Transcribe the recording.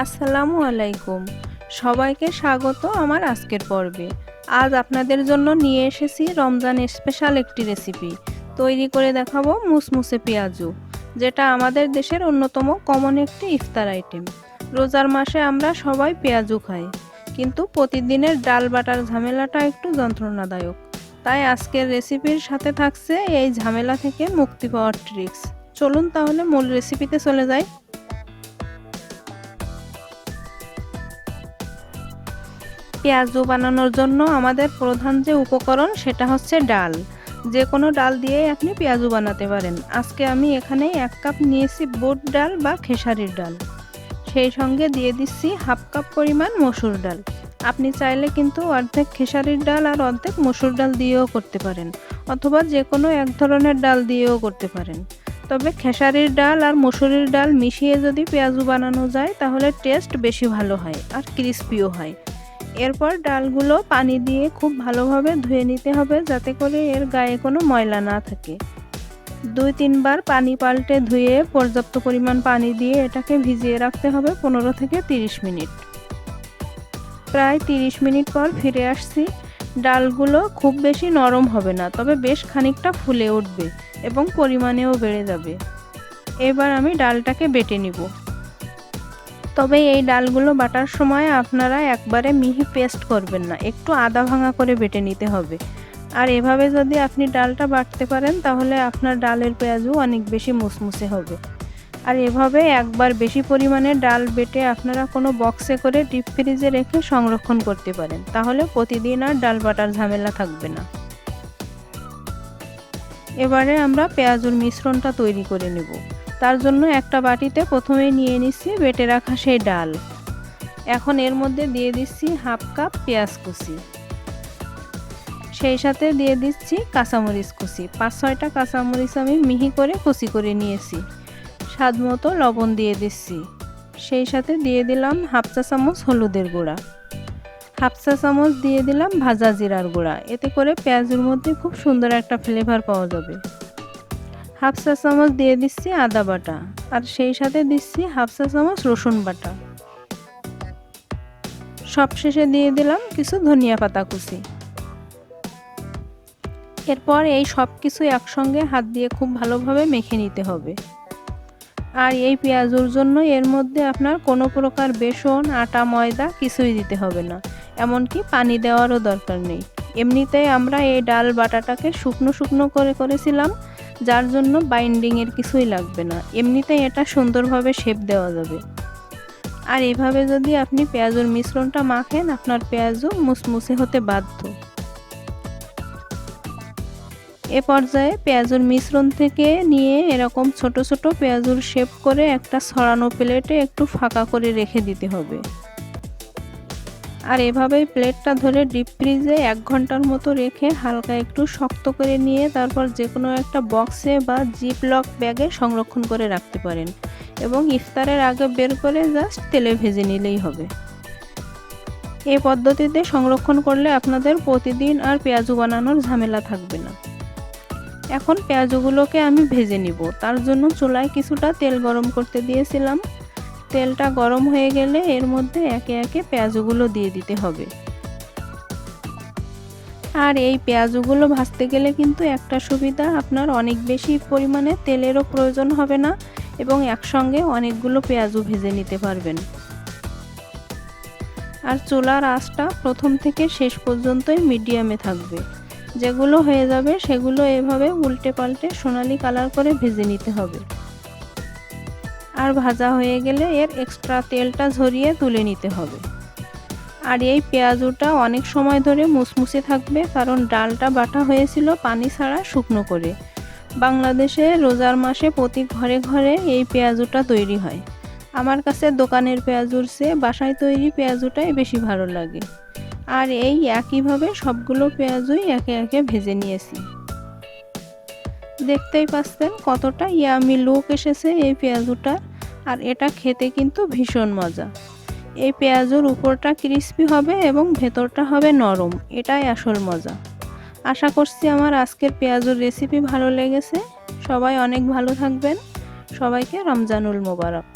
আসসালামু আলাইকুম। সবাইকে স্বাগত আমার আজকের পর্বে। আজ আপনাদের জন্য নিয়ে এসেছি রমজান স্পেশাল একটি রেসিপি। তৈরি করে দেখাবো মুসমুসে পেঁয়াজু, যেটা আমাদের দেশের অন্যতম কমন একটি ইফতার আইটেম। রোজার মাসে আমরা সবাই পেঁয়াজু খাই, কিন্তু প্রতিদিনের ডাল বাটার ঝামেলাটা একটু যন্ত্রণাদায়ক। তাই আজকের রেসিপির সাথে থাকছে এই ঝামেলা থেকে মুক্তি পাওয়ার ট্রিক্স। চলুন তাহলে মূল রেসিপিতে চলে যাই। পেঁয়াজু বানানোর জন্য আমাদের প্রধান যে উপকরণ সেটা হচ্ছে ডাল। যে কোনো ডাল দিয়েই আপনি পেঁয়াজু বানাতে পারেন। আজকে আমি এখানে 1 কাপ নিয়েছি বুট ডাল বা খেসারির ডাল। সেই সঙ্গে দিয়ে দিচ্ছি হাফ কাপ পরিমাণ মসুর ডাল। আপনি চাইলে কিন্তু অর্ধেক খেসারির ডাল আর অর্ধেক মসুর ডাল দিয়েও করতে পারেন, অথবা যে কোনো এক ধরনের ডাল দিয়েও করতে পারেন। তবে খেসারির ডাল আর মসুরির ডাল মিশিয়ে যদি পেঁয়াজু বানানো যায় তাহলে টেস্ট বেশি ভালো হয় আর ক্রিস্পিও হয়। এরপর ডালগুলো পানি দিয়ে খুব ভালোভাবে ধুয়ে নিতে হবে, যাতে করে এর গায়ে কোনো ময়লা না থাকে। 2-3 বার পানি পাল্টে ধুয়ে পর্যাপ্ত পরিমাণ পানি দিয়ে এটাকে ভিজিয়ে রাখতে হবে 15 থেকে 30 মিনিট। প্রায় 30 মিনিট পর ফিরে আসছি। ডালগুলো খুব বেশি নরম হবে না, তবে বেশ খানিকটা ফুলে উঠবে এবং পরিমাণেও বেড়ে যাবে। এবার আমি ডালটাকে বেটে নিব। তবে এই ডালগুলো বাটার সময় আপনারা একবারে মিহি পেস্ট করবেন না, একটু আদা ভাঙা করে বেটে নিতে হবে। আর এভাবে যদি আপনি ডালটা বাটতে পারেন তাহলে আপনার ডালের পেঁয়াজু অনেক বেশি মুসমুসে হবে। আর এভাবে একবার বেশি পরিমাণে ডাল বেটে আপনারা কোনো বক্সে করে ডিপ ফ্রিজে রেখে সংরক্ষণ করতে পারেন, তাহলে প্রতিদিন আর ডাল বাটার ঝামেলা থাকবে না। এবারে আমরা পেঁয়াজুর মিশ্রণটা তৈরি করে নেব। তার জন্য একটা বাটিতে প্রথমে নিয়ে নিচ্ছি বেটে রাখা সেই ডাল। এখন এর মধ্যে দিয়ে দিচ্ছি হাফ কাপ পেঁয়াজ কুচি, সেই সাথে দিয়ে দিচ্ছি কাঁচামরিচ কুচি। 5-6টা কাঁচামরিচ আমি মিহি করে কুচি করে নিয়েছি। স্বাদ মতো লবণ দিয়ে দিচ্ছি। সেই সাথে দিয়ে দিলাম হাফ চা চামচ হলুদের গুঁড়া, হাফ চা চামচ দিয়ে দিলাম ভাজা জিরার গুঁড়া। এতে করে পেঁয়াজের মধ্যে খুব সুন্দর একটা ফ্লেভার পাওয়া যাবে। হাফ চা চামচ দিয়ে দিচ্ছি আদা বাটা, আর সেই সাথে দিচ্ছি হাফ চা চামচ রসুন বাটা। সবশেষে দিয়ে দিলাম কিছু ধনিয়া পাতা কুচি। এরপর এই সব কিছু একসঙ্গে হাত দিয়ে খুব ভালোভাবে মেখে নিতে হবে। আর এই পেঁয়াজুর জন্য এর মধ্যে আপনার কোনো প্রকার বেসন, আটা, ময়দা কিছুই দিতে হবে না, এমনকি পানি দেওয়ারও দরকার নেই। এমনিতেই আমরা এই ডাল বাটাটাকে শুকনো শুকনো করে করেছিলাম, যার জন্য বাইন্ডিংয়ের কিছুই লাগবে না। এমনিতেই এটা সুন্দরভাবে শেপ দেওয়া যাবে। আর এভাবে যদি আপনি পেঁয়াজুর মিশ্রণটা মাখেন, আপনার পেঁয়াজু মুসমুসে হতে বাধ্য। এ পর্যায়ে পেঁয়াজুর মিশ্রণ থেকে নিয়ে এরকম ছোট ছোট পেঁয়াজুর শেপ করে একটা ছড়ানো প্লেটে একটু ফাঁকা করে রেখে দিতে হবে। আর এভাবে প্লেটটা ধরে ডিপ ফ্রিজে 1 ঘন্টার মতো রেখে হালকা একটু শক্ত করে নিয়ে তারপর যে কোনো একটা বক্সে বা জিপলক ব্যাগে সংরক্ষণ করে রাখতে পারেন, এবং ইফতারের আগে বের করে জাস্ট তেলে ভেজে নিলেই হবে। এই পদ্ধতিতে সংরক্ষণ করলে আপনাদের প্রতিদিন আর পেঁয়াজু বানানোর ঝামেলা থাকবে না। এখন পেঁয়াজুগুলোকে আমি ভেজে নিব। তার জন্য চুলায় কিছুটা তেল গরম করতে দিয়েছিলাম। তেলটা গরম হয়ে গেলে এর মধ্যে একে একে পেঁয়াজুগুলো দিয়ে দিতে হবে। আর এই পেঁয়াজুগুলো ভাজতে গেলে কিন্তু একটা সুবিধা, আপনার অনেক বেশি পরিমাণে তেলেরও প্রয়োজন হবে না এবং একসঙ্গে অনেকগুলো পেঁয়াজু ভেজে নিতে পারবেন। আর চুলার আঁচটা প্রথম থেকে শেষ পর্যন্তই মিডিয়ামে থাকবে। যেগুলো হয়ে যাবে সেগুলো এভাবে উল্টে পাল্টে সোনালি কালার করে ভেজে নিতে হবে। আর ভাজা হয়ে গেলে এর এক্সট্রা তেলটা ঝরিয়ে তুলে নিতে হবে। আর এই পেঁয়াজুটা অনেক সময় ধরে মুসমুসে থাকবে, কারণ ডালটা বাটা হয়েছিল পানি ছাড়া শুকনো করে। বাংলাদেশে রোজার মাসে প্রতি ঘরে ঘরে এই পেঁয়াজুটা তৈরি হয়। আমার কাছে দোকানের পেঁয়াজুর চেয়ে বাসায় তৈরি পেঁয়াজুটাই বেশি ভালো লাগে। আর এই একইভাবে সবগুলো পেঁয়াজুই একে একে ভেজে নিয়েছি। দেখতেই পাচ্ছেন কতটা ইয়ামি লুক এসেছে এই পেঁয়াজুটা। আর এটা খেতে কিন্তু ভীষণ মজা। এই পেঁয়াজুর উপরটা ক্রিস্পি হবে এবং ভেতরটা হবে নরম, এটাই আসল মজা। আশা করছি আমার আজকের পেঁয়াজুর রেসিপি ভালো লেগেছে। সবাই অনেক ভালো থাকবেন। সবাইকে রমজানুল মোবারক।